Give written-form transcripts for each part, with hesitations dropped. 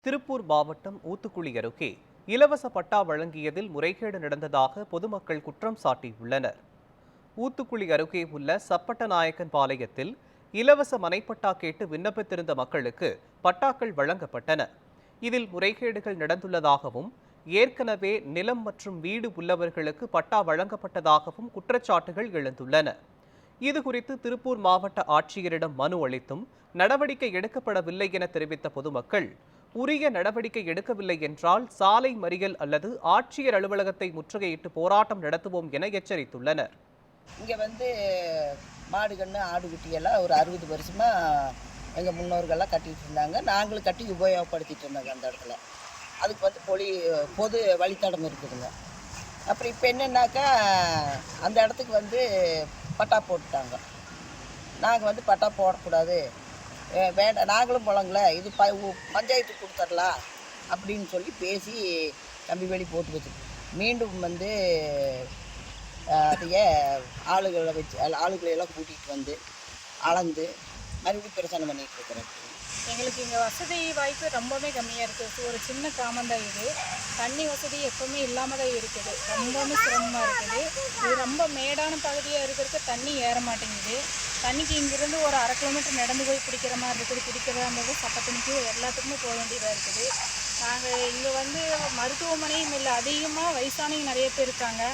திருப்பூர் மாவட்டம் ஊத்துக்குளி அருகே இலவச பட்டா வழங்கியதில் முறைகேடு நடந்ததாக பொதுமக்கள் குற்றம் சாட்டியுள்ளனர். ஊத்துக்குளி அருகே உள்ள சப்பட்டநாயக்கன் பாளையத்தில் இலவச மனைப்பட்டா கேட்டு விண்ணப்பித்திருந்த மக்களுக்கு பட்டாக்கள் வழங்கப்பட்டன. இதில் முறைகேடுகள் நடந்துள்ளதாகவும் ஏற்கனவே நிலம் மற்றும் வீடு உள்ளவர்களுக்கு பட்டா வழங்கப்பட்டதாகவும் குற்றச்சாட்டுகள் எழுந்துள்ளன. இதுகுறித்து திருப்பூர் மாவட்ட ஆட்சியரிடம் மனு அளித்தும் நடவடிக்கை எடுக்கப்படவில்லை என தெரிவித்த பொதுமக்கள், உரிய நடவடிக்கை எடுக்கவில்லை என்றால் சாலை மறியல் அல்லது ஆட்சியர் அலுவலகத்தை முற்றுகையிட்டு போராட்டம் நடத்துவோம் என எச்சரித்துள்ளனர். இங்கே மாடு கன்று ஆடு குட்டியெல்லாம் ஒரு 60 வருஷமாக எங்கள் முன்னோர்கள்லாம் கட்டிகிட்டு இருந்தாங்க. நாங்களும் கட்டி உபயோகப்படுத்திட்டு இருந்தாங்க. அந்த இடத்துல அதுக்கு பொது வழித்தடம் இருக்குதுங்க. அப்புறம் இப்போ என்னன்னாக்கா அந்த இடத்துக்கு பட்டா போட்டுட்டாங்க. நாங்கள் பட்டா போடக்கூடாது, வேண்டாம், நாங்களும் போலங்களே, இது பஞ்சாயத்து கொடுத்துடலாம் அப்படின்னு சொல்லி பேசி கம்பி வேலி போட்டு வச்சுருக்கோம். மீண்டும் அதையே ஆளுகளை எல்லாம் கூட்டிகிட்டு அளந்து மறுபடியும் பிரச்சனை பண்ணிகிட்டு இருக்கிறேன். எங்களுக்கு இங்கே வசதி வாய்ப்பு ரொம்பவே கம்மியாக இருக்குது. ஒரு சின்ன கிராமம் தான் இது. தண்ணி வசதி எப்போவுமே இல்லாமல் தான் இருக்குது. ரொம்பவுமே சிரமமாக இருக்குது. இது ரொம்ப மேடான பகுதியாக இருக்கிறதுக்கு தண்ணி ஏற மாட்டேங்குது. தண்ணிக்கு இங்கேருந்து ஒரு 1/2 கிலோமீட்டர் நடந்து போய் பிடிக்கிற மாதிரி இருக்குது. பிடிக்கிறதா இருந்தது சட்டத்தண்ணிக்கு எல்லாத்துக்குமே போக வேண்டியதாக இருக்குது. நாங்கள் இங்கே மருத்துவமனையும் இல்லை, அதிகமாக வயசானவங்க நிறைய பேர் இருக்காங்க,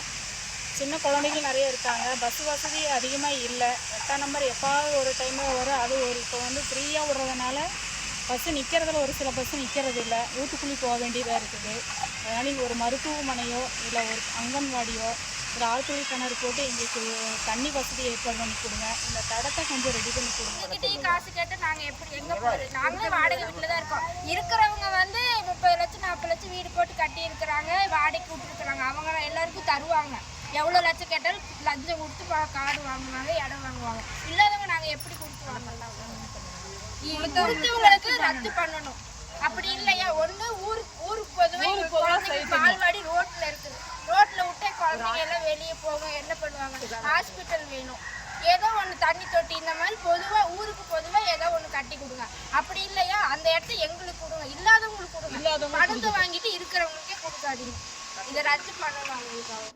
சின்ன குழந்தைகள் நிறைய இருக்காங்க. பஸ் வசதி அதிகமாக இல்லை. 8ஆம் நம்பர் எப்பாவது ஒரு டைமில் வரும். அது இப்போ ஃப்ரீயாக விடுறதுனால பஸ்ஸு நிற்கிறதுல ஒரு சில பஸ்ஸு நிற்கிறது இல்லை. ஊத்துக்குளி போக வேண்டியதாக இருக்குது. அதனால் ஒரு மருத்துவமனையோ இல்லை ஒரு அங்கன்வாடியோ ஒரு ஆழ்துளை கிணறு போட்டு எங்களுக்கு தண்ணி வசதி ஏற்பாடு பண்ணி கொடுங்க. இந்த தடத்தை கொஞ்சம் ரெடி பண்ணி கொடுங்க. காசு கேட்டு நாங்கள் எங்கே போகிறது? நாங்களே வாடகை வீட்டில் தான் இருக்கோம். இருக்கிறவங்க 30 லட்சம் 40 லட்சம் வீடு போட்டு கட்டி இருக்கிறாங்க, வாடகைக்கு விட்டுருக்குறாங்க. அவங்க எல்லாருக்கும் தருவாங்க. எவ்வளோ லட்சம் கேட்டாலும் லஞ்சம் கொடுத்து காடு வாங்குவாங்க, இடம் வாங்குவாங்க. இல்லாதவங்க நாங்கள் எப்படி கொடுத்து வாங்கலாம்? கொடுத்தவங்களுக்கு ரத்து பண்ணணும். அப்படி இல்லையா, ஒன்று ஊருக்கு பொதுவாக பால்வாடி ரோட்டில் இருக்குது. ரோட்டில் விட்டே குழந்தைங்க எல்லாம் வெளியே போகும். என்ன பண்ணுவாங்க? ஹாஸ்பிட்டல் வேணும், ஏதோ ஒன்று தண்ணி தொட்டி, இந்த மாதிரி ஊருக்கு பொதுவாக ஏதோ ஒன்று கட்டி கொடுங்க. அப்படி இல்லையா, அந்த இடத்த எங்களுக்கு கொடுங்க, இல்லாதவங்களுக்கு கொடுங்க. பணத்தை வாங்கிட்டு இருக்கிறவங்களுக்கே கொடுக்காதீங்க. இதை ரத்து பண்ணணும் அவங்களுக்காக.